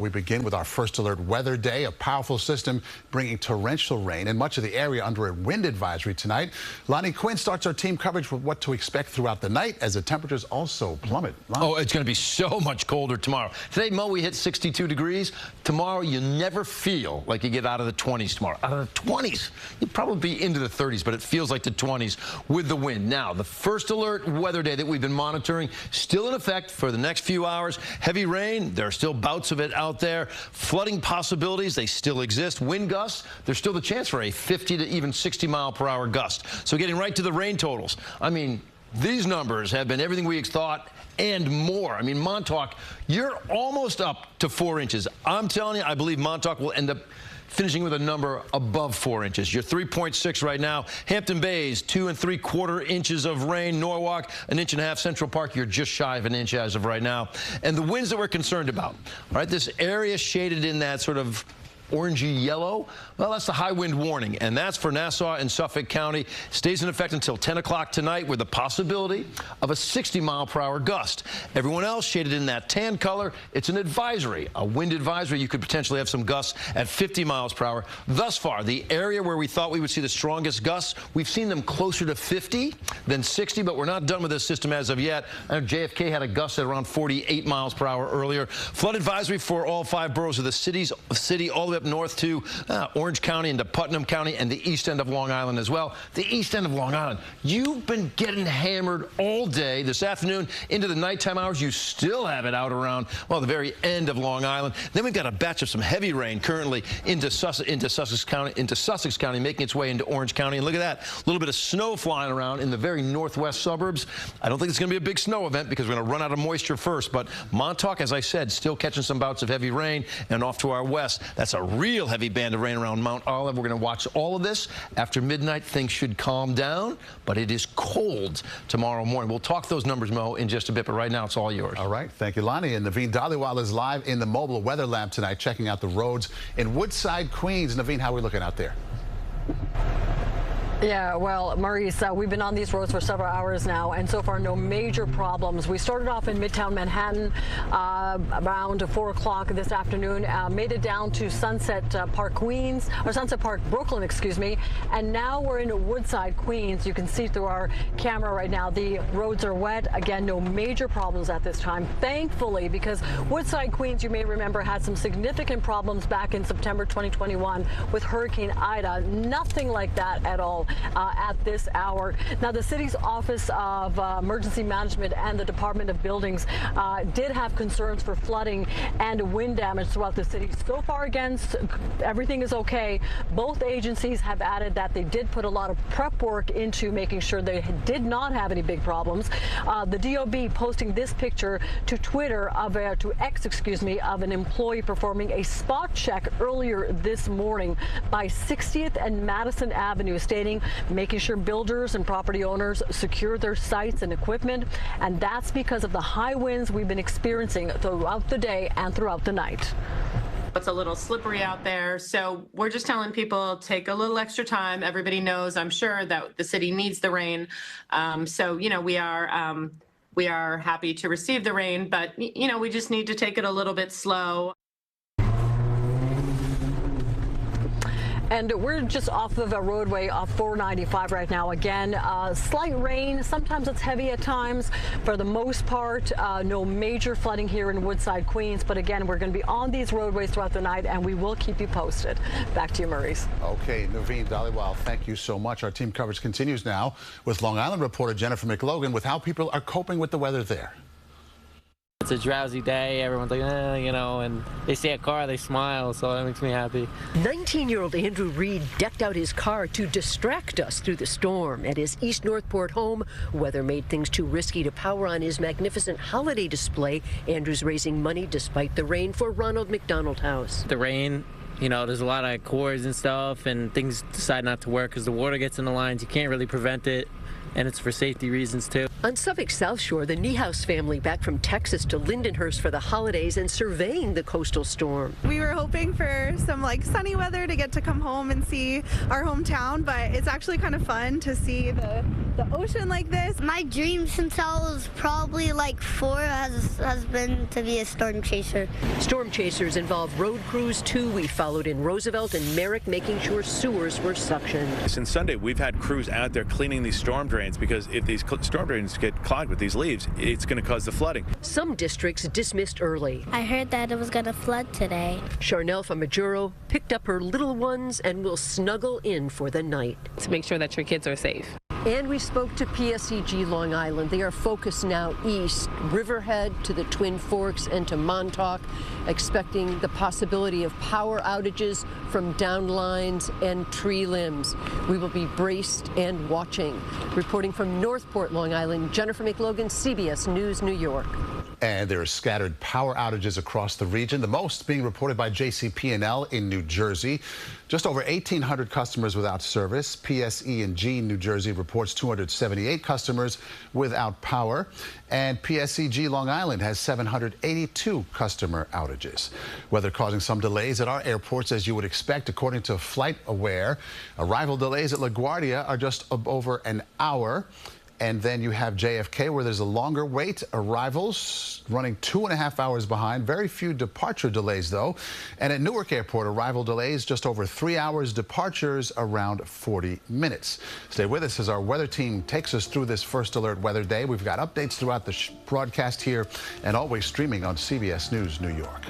We begin with our first alert weather day, a powerful system bringing torrential rain in much of the area under a wind advisory tonight. Lonnie, Quinn starts our team coverage with what to expect throughout the night as the temperatures also plummet. Lonnie. Oh, it's going to be so much colder tomorrow. Today, Mo, we hit 62 degrees. Tomorrow, you never feel like you get out of the 20s tomorrow. Out of the 20s, you'd probably be into the 30s, but it feels like the 20s with the wind. Now, the first alert weather day that we've been monitoring still in effect for the next few hours. Heavy rain, there are still bouts of it out there. Flooding possibilities, they still exist. Wind gusts, there's still the chance for a 50 to even 60 mile per hour gust. So getting right to the rain totals. I mean, these numbers have been everything we thought and more. I mean, Montauk, you're almost up to 4 inches. I'm telling you, I believe Montauk will end up finishing with a number above 4 inches. You're 3.6 right now. Hampton Bays, 2 3/4 inches of rain. Norwalk, 1.5 inches. Central Park, you're just shy of 1 inch as of right now. And the winds that we're concerned about, all right, this area shaded in that sort of orangey yellow, well, that's the high wind warning, and that's for Nassau and Suffolk County. Stays in effect until 10 o'clock tonight with the possibility of a 60 mile per hour gust. Everyone else shaded in that tan color, it's an advisory, a wind advisory. You could potentially have some gusts at 50 miles per hour. Thus far, the area where we thought we would see the strongest gusts, we've seen them closer to 50 than 60, but we're not done with this system as of yet. I know JFK had a gust at around 48 miles per hour earlier. Flood advisory for all 5 boroughs of the city all the way up north to Orange County into Putnam County and the east end of Long Island as well. The east end of Long Island, you've been getting hammered all day. This afternoon into the nighttime hours, you still have it out around, well, the very end of Long Island. Then we've got a batch of some heavy rain currently into Sussex County, making its way into Orange County. And look at that, a little bit of snow flying around in the very northwest suburbs. I don't think it's going to be a big snow event because we're going to run out of moisture first. But Montauk, as I said, still catching some bouts of heavy rain. And off to our west, that's a real heavy band of rain around Mount Olive. We're going to watch all of this. After midnight, things should calm down, but it is cold tomorrow morning. We'll talk those numbers, Mo, in just a bit, but right now it's all yours. All right. Thank you, Lonnie. And Naveen Dhaliwal is live in the mobile weather lab tonight, checking out the roads in Woodside, Queens. Naveen, how are we looking out there? Yeah, well, Maurice, we've been on these roads for several hours now, and so far no major problems. We started off in Midtown Manhattan around 4 o'clock this afternoon, made it down to Sunset Park, Queens, or Sunset Park, Brooklyn, excuse me, and now we're in Woodside, Queens. You can see through our camera right now, the roads are wet. Again, no major problems at this time, thankfully, because Woodside, Queens, you may remember, had some significant problems back in September 2021 with Hurricane Ida. Nothing like that at all at this hour. Now, the city's Office of Emergency Management and the Department of Buildings did have concerns for flooding and wind damage throughout the city. So far, against everything is okay. Both agencies have added that they did put a lot of prep work into making sure they did not have any big problems. The DOB posting this picture to Twitter to X, excuse me, of an employee performing a spot check earlier this morning by 60th and Madison Avenue, stating making sure builders and property owners secure their sites and equipment, and that's because of the high winds we've been experiencing throughout the day and throughout the night. It's a little slippery out there, so we're just telling people take a little extra time. Everybody knows, I'm sure, that the city needs the rain. So, you know, we are happy to receive the rain, but, you know, we just need to take it a little bit slow. And we're just off of a roadway off 495 right now. Again, slight rain. Sometimes it's heavy at times. For the most part, no major flooding here in Woodside, Queens. But again, we're going to be on these roadways throughout the night, and we will keep you posted. Back to you, Maurice. Okay, Naveen Dhaliwal, thank you so much. Our team coverage continues now with Long Island reporter Jennifer McLogan with how people are coping with the weather there. It's a drowsy day, everyone's like, you know, and they see a car, they smile, so that makes me happy. 19-year-old Andrew Reed decked out his car to distract us through the storm. At his East Northport home, weather made things too risky to power on his magnificent holiday display. Andrew's raising money despite the rain for Ronald McDonald House. The rain, you know, there's a lot of cords and stuff, and things decide not to work because the water gets in the lines. You can't really prevent it, and it's for safety reasons, too. On Suffolk's South Shore, the Niehaus family back from Texas to Lindenhurst for the holidays and surveying the coastal storm. We were hoping for some sunny weather to get to come home and see our hometown, but it's actually kind of fun to see the ocean like this. My dream since I was probably 4 has been to be a storm chaser. Storm chasers involve road crews too. We followed in Roosevelt and Merrick, making sure sewers were suctioned. Since Sunday, we've had crews out there cleaning these storm drains, because if these storm drains get clogged with these leaves, it's going to cause the flooding. Some districts dismissed early. I heard that it was going to flood today. Charnel from Majuro picked up her little ones and will snuggle in for the night. To make sure that your kids are safe. And we spoke to PSEG Long Island. They are focused now east, Riverhead to the Twin Forks and to Montauk, expecting the possibility of power outages from down lines and tree limbs. We will be braced and watching. Reporting from Northport, Long Island, Jennifer McLogan, CBS News, New York. And there are scattered power outages across the region, the most being reported by JCP&L in New Jersey. Just over 1,800 customers without service. PSE&G New Jersey reports 278 customers without power. And PSEG Long Island has 782 customer outages. Weather causing some delays at our airports, as you would expect, according to FlightAware. Arrival delays at LaGuardia are just over an hour. And then you have JFK, where there's a longer wait. Arrivals running 2.5 hours behind. Very few departure delays, though. And at Newark Airport, arrival delays just over 3 hours. Departures around 40 minutes. Stay with us as our weather team takes us through this First Alert Weather Day. We've got updates throughout the broadcast here and always streaming on CBS News New York.